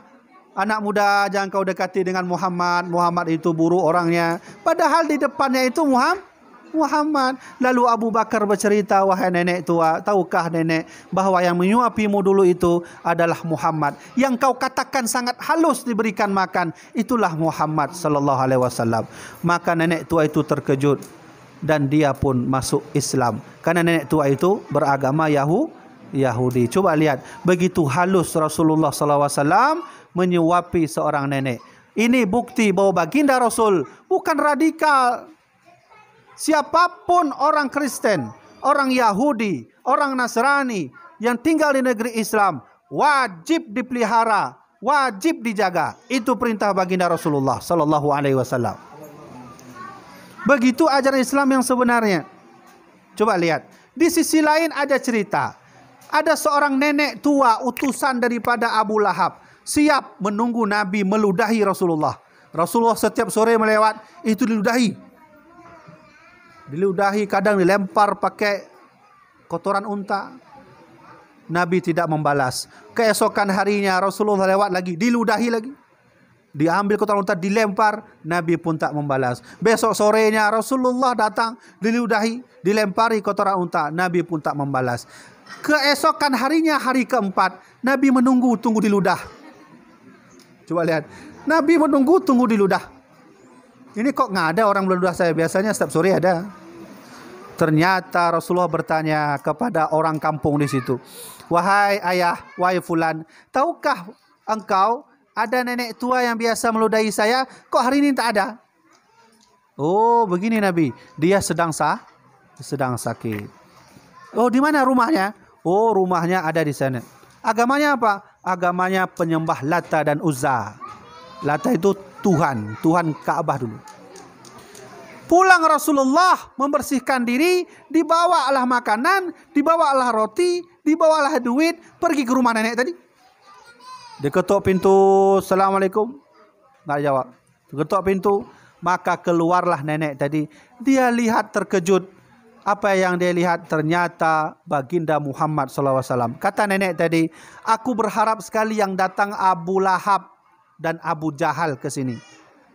anak muda, jangan kau dekati dengan Muhammad. Muhammad itu buruk orangnya. Padahal di depannya itu Muhammad. Lalu Abu Bakar bercerita, wahai nenek tua, tahukah nenek bahawa yang menyuapimu dulu itu adalah Muhammad. Yang kau katakan sangat halus diberikan makan, itulah Muhammad sallallahu alaihi wasallam. Maka nenek tua itu terkejut dan dia pun masuk Islam. Karena nenek tua itu beragama Yahudi. Coba lihat, begitu halus Rasulullah sallallahu alaihi wasallam menyuapi seorang nenek. Ini bukti bahawa baginda Rasul bukan radikal. Siapapun orang Kristen, orang Yahudi, orang Nasrani yang tinggal di negeri Islam wajib dipelihara, wajib dijaga. Itu perintah baginda Rasulullah sallallahu alaihi wasallam. Begitu ajaran Islam yang sebenarnya. Coba lihat, di sisi lain ada cerita. Ada seorang nenek tua utusan daripada Abu Lahab siap menunggu Nabi meludahi Rasulullah. Rasulullah setiap sore melewat, itu diludahi. Kadang dilempar pakai kotoran unta. Nabi tidak membalas. Keesokan harinya Rasulullah lewat lagi, diludahi lagi. Diambil kotoran unta, dilempar, Nabi pun tak membalas. Besok sorenya Rasulullah datang, diludahi, dilempari kotoran unta, Nabi pun tak membalas. Keesokan harinya, hari keempat, Nabi tunggu diludah. Coba lihat, Nabi tunggu diludah. Ini kok nggak ada orang meludah saya? Biasanya setiap sore ada. Ternyata Rasulullah bertanya kepada orang kampung di situ, wahai ayah, wahai fulan, tahukah engkau ada nenek tua yang biasa meludahi saya? Kok hari ini tak ada? Oh, begini Nabi, dia sedang sakit. Oh, di mana rumahnya? Oh, rumahnya ada di sana. Agamanya apa? Agamanya penyembah Lata dan Uzza. Lata itu Tuhan Ka'bah dulu. Pulang Rasulullah membersihkan diri, dibawalah makanan, dibawalah roti, dibawalah duit, pergi ke rumah nenek tadi. Dia ketuk pintu, Assalamualaikum. Tak jawab. Dia ketuk pintu, maka keluarlah nenek tadi. Dia lihat terkejut. Apa yang dia lihat? Ternyata baginda Muhammad SAW. Kata nenek tadi, aku berharap sekali yang datang Abu Lahab dan Abu Jahal ke sini.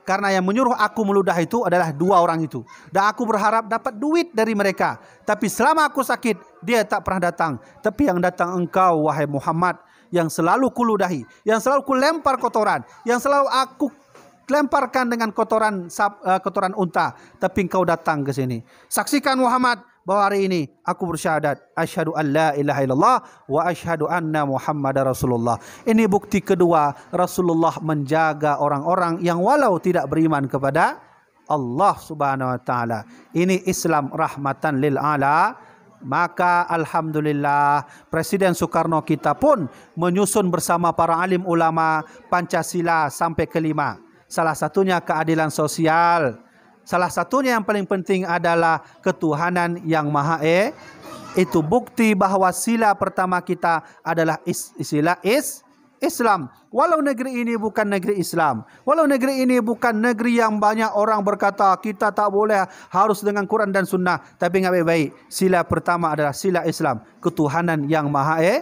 Karena yang menyuruh aku meludah itu adalah dua orang itu. Dan aku berharap dapat duit dari mereka. Tapi selama aku sakit, dia tak pernah datang. Tapi yang datang engkau, wahai Muhammad, yang selalu kuludahi, yang selalu kulempar kotoran, yang selalu aku lemparkan dengan kotoran unta. Tapi engkau datang ke sini. Saksikan Muhammad, bahwa hari ini aku bersyahadat asyhadu an la ilaha illallah wa asyhadu anna Muhammadar Rasulullah. Ini bukti kedua Rasulullah menjaga orang-orang yang walau tidak beriman kepada Allah Subhanahu wa taala. Ini Islam rahmatan lil ala. Maka alhamdulillah Presiden Soekarno kita pun menyusun bersama para alim ulama Pancasila sampai kelima. Salah satunya keadilan sosial. Salah satunya yang paling penting adalah ketuhanan yang Maha Itu bukti bahawa sila pertama kita adalah sila Islam. Walau negeri ini bukan negeri Islam, walau negeri ini bukan negeri yang banyak orang berkata kita tak boleh, harus dengan Quran dan Sunnah. Tapi ingat baik-baik, sila pertama adalah sila Islam, ketuhanan yang Maha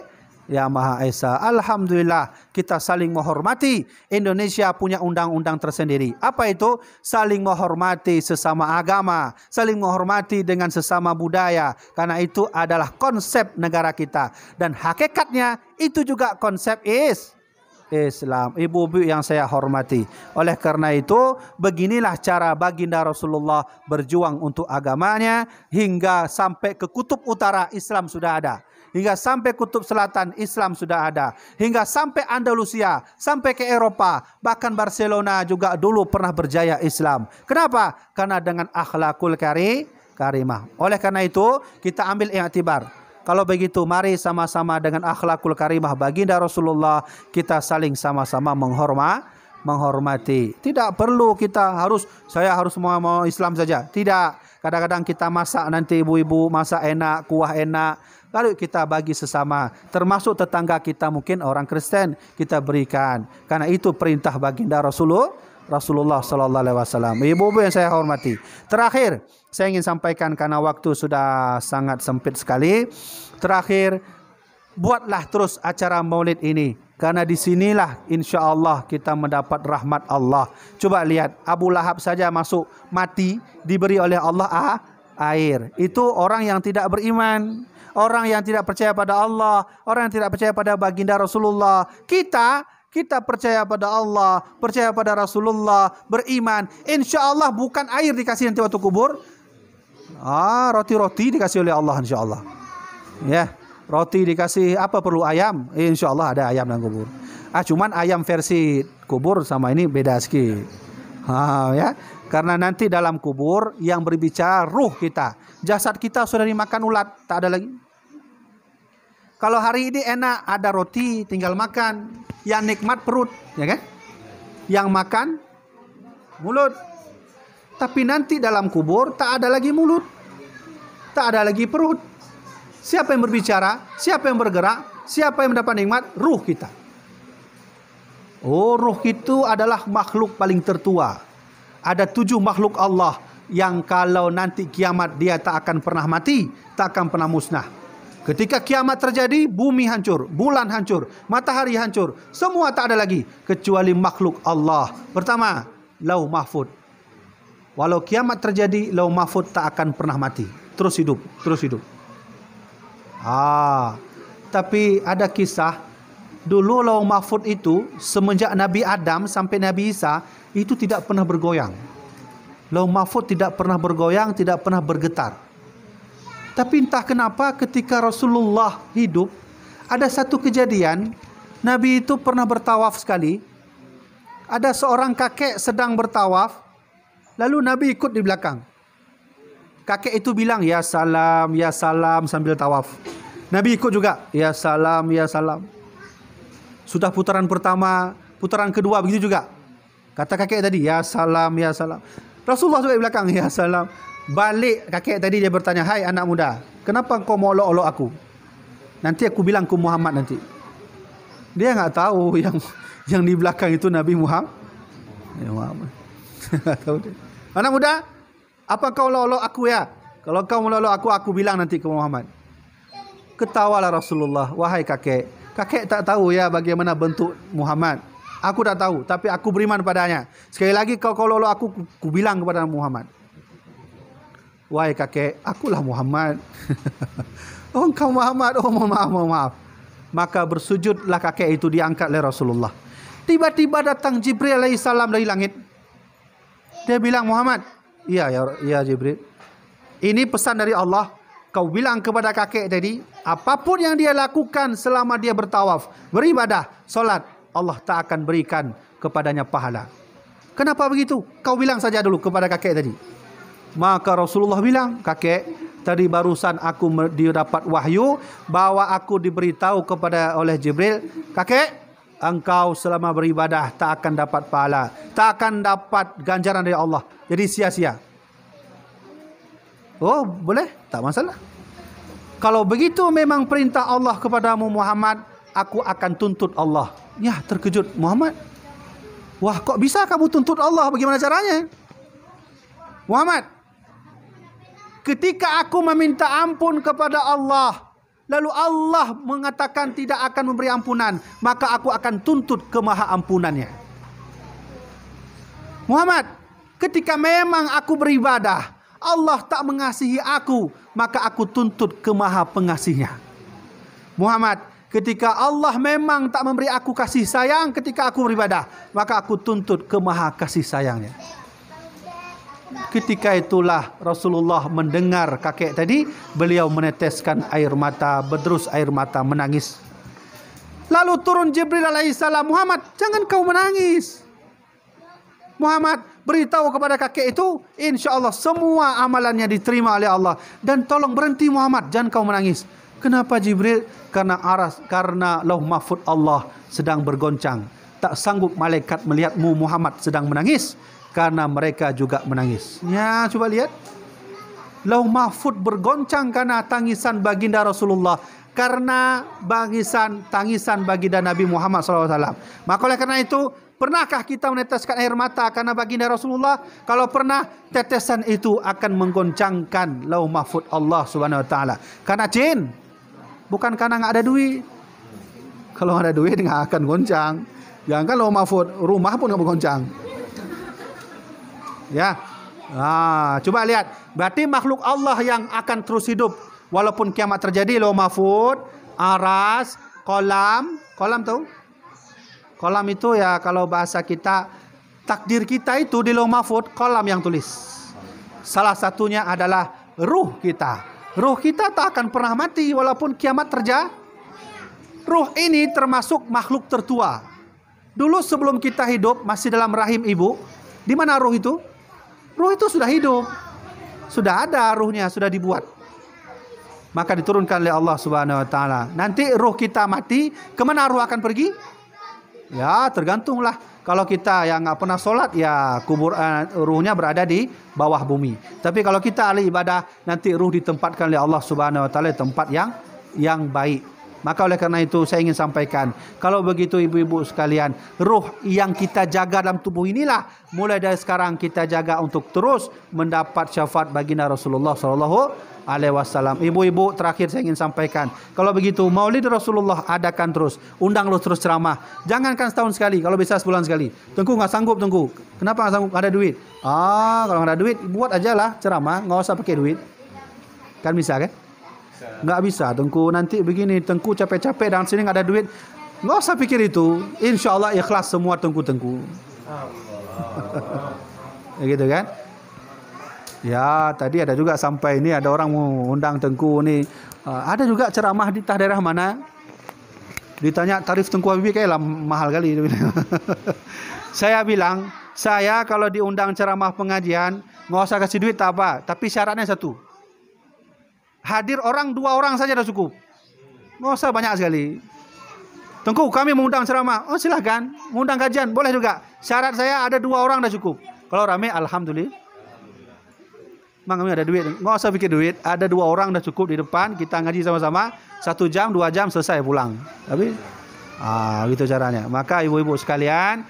Esa. Alhamdulillah kita saling menghormati. Indonesia punya undang-undang tersendiri. Apa itu? Saling menghormati sesama agama, saling menghormati dengan sesama budaya. Karena itu adalah konsep negara kita. Dan hakikatnya itu juga konsep Islam. Ibu-ibu yang saya hormati. Oleh karena itu, beginilah cara baginda Rasulullah berjuang untuk agamanya hingga sampai ke kutub utara Islam sudah ada. hingga sampai kutub selatan Islam sudah ada, hingga sampai Andalusia, sampai ke Eropa, bahkan Barcelona juga dulu pernah berjaya Islam. Kenapa? Karena dengan akhlakul karimah. Oleh karena itu kita ambil i'tibar. Kalau begitu mari sama-sama dengan akhlakul karimah baginda Rasulullah kita saling sama-sama menghormati. Tidak perlu saya harus mau Islam saja. Tidak. Kadang-kadang kita masak nanti ibu-ibu masak enak, kuah enak. Lalu kita bagi sesama. Termasuk tetangga kita mungkin orang Kristen kita berikan. Karena itu perintah baginda Rasulullah sallallahu alaihi wasallam. Ibu-ibu yang saya hormati. Terakhir, saya ingin sampaikan karena waktu sudah sangat sempit sekali. Terakhir, buatlah terus acara Maulid ini. Karena disinilah insya-Allah kita mendapat rahmat Allah. Coba lihat, Abu Lahab saja masuk mati diberi oleh Allah air. Itu orang yang tidak beriman, orang yang tidak percaya pada Allah, orang yang tidak percaya pada baginda Rasulullah. Kita percaya pada Allah, percaya pada Rasulullah, beriman. InsyaAllah bukan air dikasih nanti waktu kubur. Roti-roti dikasih oleh Allah insyaAllah. Ya, roti dikasih apa perlu ayam? InsyaAllah ada ayam dalam kubur. Cuman ayam versi kubur sama ini beda sedikit. Ya, karena nanti dalam kubur yang berbicara ruh kita. Jasad kita sudah dimakan ulat, tak ada lagi. Kalau hari ini enak ada roti tinggal makan. Yang nikmat perut, ya kan? Yang makan mulut. Tapi nanti dalam kubur tak ada lagi mulut. Tak ada lagi perut. Siapa yang berbicara? Siapa yang bergerak? Siapa yang mendapat nikmat? Ruh kita. Ruh itu adalah makhluk paling tertua. Ada 7 makhluk Allah yang kalau nanti kiamat dia tak akan pernah mati, tak akan pernah musnah. Ketika kiamat terjadi, bumi hancur, bulan hancur, matahari hancur, semua tak ada lagi kecuali makhluk Allah. Pertama, Lauh Mahfud. Walau kiamat terjadi, Lauh Mahfud tak akan pernah mati, terus hidup, terus hidup. Tapi ada kisah dulu Lauh Mahfud itu semenjak Nabi Adam sampai Nabi Isa itu tidak pernah bergoyang. Lauh Mahfud tidak pernah bergoyang, tidak pernah bergetar. Tapi entah kenapa ketika Rasulullah hidup, ada satu kejadian, Nabi itu pernah bertawaf sekali. Ada seorang kakek sedang bertawaf, lalu Nabi ikut di belakang. Kakek itu bilang, ya salam sambil tawaf. Nabi ikut juga, ya salam, ya salam. Sudah putaran pertama, putaran kedua begitu juga. Kata kakek tadi, ya salam, ya salam. Rasulullah juga di belakang, ya salam. Balik kakek tadi dia bertanya, hai anak muda, kenapa kau mau olok-olok aku? Nanti aku bilang ke Muhammad nanti. Dia enggak tahu yang di belakang itu Nabi Muhammad. Ya Muhammad. Tahu dia. Anak muda, apa kau olok-olok aku ya? Kalau kau olok-olok aku bilang nanti ke Muhammad. Ketawalah Rasulullah, wahai kakek. Kakek tak tahu ya bagaimana bentuk Muhammad. Aku tak tahu, tapi aku beriman padanya. Sekali lagi kau olok-olok aku bilang kepada Muhammad. Wahai kakek, akulah Muhammad. Oh engkau Muhammad, oh mohon maaf. Maka bersujudlah kakek itu, diangkat oleh Rasulullah. Tiba-tiba datang Jibril alaihissalam dari langit. Dia bilang, Muhammad, iya Jibril. Ini pesan dari Allah. Kau bilang kepada kakek tadi, apapun yang dia lakukan selama dia bertawaf, beribadah, solat, Allah tak akan berikan kepadanya pahala. Kenapa begitu? Kau bilang saja dulu kepada kakek tadi. Maka Rasulullah bilang, kakek, tadi barusan aku dapat wahyu bahwa aku diberitahu oleh Jibril, kakek, engkau selama beribadah tak akan dapat pahala, tak akan dapat ganjaran dari Allah. Jadi sia-sia. Oh, boleh? Tak masalah. Kalau begitu memang perintah Allah kepadamu Muhammad, aku akan tuntut Allah. Ya, terkejut Muhammad. Wah, kok bisa kamu tuntut Allah? Bagaimana caranya? Muhammad, ketika aku meminta ampun kepada Allah, lalu Allah mengatakan tidak akan memberi ampunan, maka aku akan tuntut ke maha ampunannya. Muhammad, ketika memang aku beribadah, Allah tak mengasihi aku, maka aku tuntut ke maha pengasihnya. Muhammad, ketika Allah memang tak memberi aku kasih sayang ketika aku beribadah, maka aku tuntut ke maha kasih sayangnya. Ketika itulah Rasulullah mendengar kakek tadi, beliau meneteskan air mata, berderus air mata, menangis. Lalu turun Jibril alaihissalam, Muhammad, jangan kau menangis. Muhammad, beritahu kepada kakek itu, insya Allah semua amalannya diterima oleh Allah. Dan tolong berhenti Muhammad, jangan kau menangis. Kenapa Jibril? Karena lauh mahfud Allah sedang bergoncang. Tak sanggup malaikat melihatmu Muhammad sedang menangis, karena mereka juga menangis. Ya, coba lihat. Lauh mahfud bergoncang karena tangisan baginda Rasulullah, karena tangisan baginda Nabi Muhammad SAW. Maka oleh karena itu, pernahkah kita meneteskan air mata karena baginda Rasulullah? Kalau pernah, tetesan itu akan menggoncangkan lauh mahfud Allah Subhanahu Wa Taala. Karena jin, bukan karena nggak ada duit. Kalau nggak ada duit nggak akan goncang. Jangan lauh mahfud, rumah pun nggak bergoncang. Ya, coba lihat. Berarti makhluk Allah yang akan terus hidup walaupun kiamat terjadi. Lauh mahfud, aras, kolam tahu? Kolam itu ya kalau bahasa kita, takdir kita itu di lauh mahfud, kolam yang tulis. Salah satunya adalah ruh kita. Ruh kita tak akan pernah mati walaupun kiamat terjadi. Ruh ini termasuk makhluk tertua. Dulu sebelum kita hidup masih dalam rahim ibu, di mana ruh itu? Ruh itu sudah hidup. Sudah ada ruhnya, sudah dibuat. Maka diturunkan oleh Allah Subhanahu Wa Taala. Nanti ruh kita mati, kemana ruh akan pergi? Ya, tergantunglah. Kalau kita yang nggak pernah sholat, ya ruhnya berada di bawah bumi. Tapi kalau kita ahli ibadah, nanti ruh ditempatkan oleh Allah Subhanahu Wa Taala di tempat yang baik. Maka oleh karena itu saya ingin sampaikan, kalau begitu ibu-ibu sekalian, ruh yang kita jaga dalam tubuh inilah mulai dari sekarang kita jaga untuk terus mendapat syafaat baginda Rasulullah SAW. Ibu-ibu, terakhir saya ingin sampaikan, kalau begitu Maulid Rasulullah adakan terus, undang terus ceramah. Jangankan setahun sekali, kalau bisa sebulan sekali. Tengku nggak sanggup, Tengku. Kenapa nggak sanggup? Ada duit. Kalau nggak ada duit, buat aja lah ceramah, nggak usah pakai duit. Kan bisa kan? Nggak bisa, Tengku. Nanti begini, Tengku capek-capek dan sini nggak ada duit. Nggak usah pikir itu. Insya Allah ikhlas semua Tengku. Ya gitu kan? Ya, tadi ada juga sampai ini ada orang mau undang Tengku nih. Ada juga ceramah di daerah mana? Ditanya tarif Tengku Habibie kayaklah mahal kali. Saya bilang, saya kalau diundang ceramah pengajian nggak usah kasih duit tak apa, tapi syaratnya satu. Hadir orang 2 orang saja dah cukup. Nggak usah banyak sekali. Tengku, kami mengundang ceramah. Oh silahkan. Mengundang kajian, boleh juga. Syarat saya ada 2 orang dah cukup. Kalau ramai, alhamdulillah. Mang kami ada duit. Nggak usah pikir duit. Ada 2 orang dah cukup di depan. Kita ngaji sama-sama. 1 jam, 2 jam selesai pulang. Tapi, gitu caranya. Maka ibu-ibu sekalian,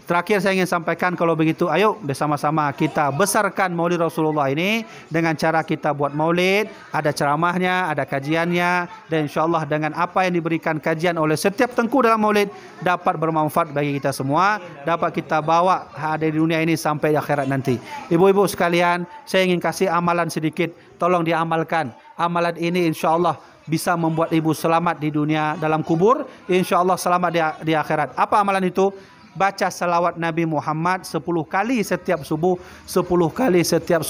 terakhir saya ingin sampaikan, kalau begitu ayo bersama-sama kita besarkan Maulid Rasulullah ini dengan cara kita buat maulid, ada ceramahnya, ada kajiannya, dan insyaAllah dengan apa yang diberikan kajian oleh setiap Tengku dalam maulid dapat bermanfaat bagi kita semua, dapat kita bawa di dunia ini sampai di akhirat nanti. Ibu-ibu sekalian, saya ingin kasih amalan sedikit, tolong diamalkan. Amalan ini insyaAllah bisa membuat ibu selamat di dunia dalam kubur, insyaAllah selamat di akhirat. Apa amalan itu? Baca salawat Nabi Muhammad 10 kali setiap subuh, 10 kali setiap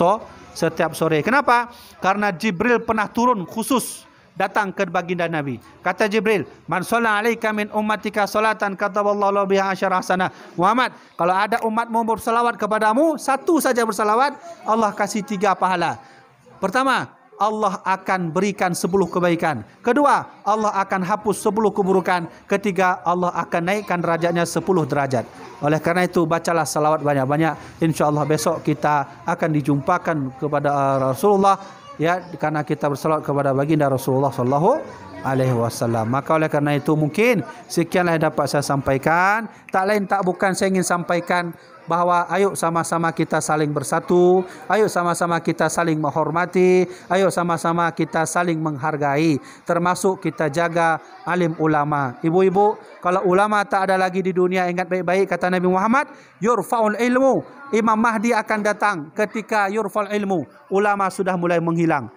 sore. Kenapa? Karena Jibril pernah turun khusus datang ke baginda Nabi. Kata Jibril, "Man shalla 'alaika min ummatika salatan kataballahu biha asyara hasanah." Muhammad, kalau ada umatmu bersalawat kepadamu, 1 saja bersalawat, Allah kasih 3 pahala. Pertama, Allah akan berikan 10 kebaikan. Kedua, Allah akan hapus 10 keburukan. Ketiga, Allah akan naikkan derajatnya 10 derajat. Oleh karena itu, bacalah salawat banyak-banyak. InsyaAllah besok kita akan dijumpakan kepada Rasulullah, ya, karena kita bersalawat kepada baginda Rasulullah SAW. Maka oleh karena itu mungkin sekianlah yang dapat saya sampaikan. Tak lain tak bukan saya ingin sampaikan bahawa ayo sama-sama kita saling bersatu, ayo sama-sama kita saling menghormati, ayo sama-sama kita saling menghargai, termasuk kita jaga alim ulama. Ibu-ibu, kalau ulama tak ada lagi di dunia, ingat baik-baik kata Nabi Muhammad, yurfa'ul ilmu, Imam Mahdi akan datang. Ketika yurfa'ul ilmu, ulama sudah mulai menghilang.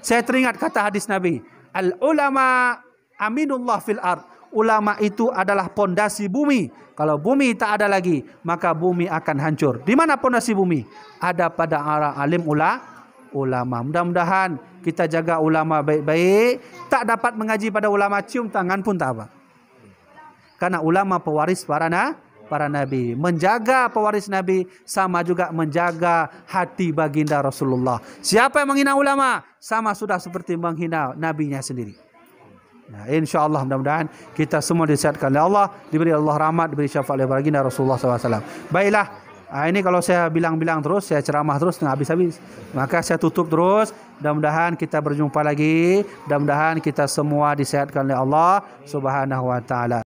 Saya teringat kata hadis Nabi, al ulama aminullah fil ard. ulama itu adalah pondasi bumi. Kalau bumi tak ada lagi, maka bumi akan hancur. Di mana pondasi bumi? Ada pada arah alim ulama. Mudah-mudahan kita jaga ulama baik-baik. Tak dapat mengaji pada ulama, cium tangan pun tak apa. Karena ulama pewaris para nabi. Menjaga pewaris nabi sama juga menjaga hati baginda Rasulullah. Siapa yang menghina ulama, sama sudah seperti menghina nabinya sendiri. Nah, insyaAllah mudah-mudahan kita semua disihatkan oleh Allah, diberi Allah rahmat, diberi syafaat oleh baginda Rasulullah SAW. Baiklah, ini kalau saya bilang-bilang terus, saya ceramah terus, nggak habis-habis. Maka saya tutup terus. Mudah-mudahan kita berjumpa lagi. Mudah-mudahan kita semua disihatkan oleh Allah Subhanahu Wa Taala.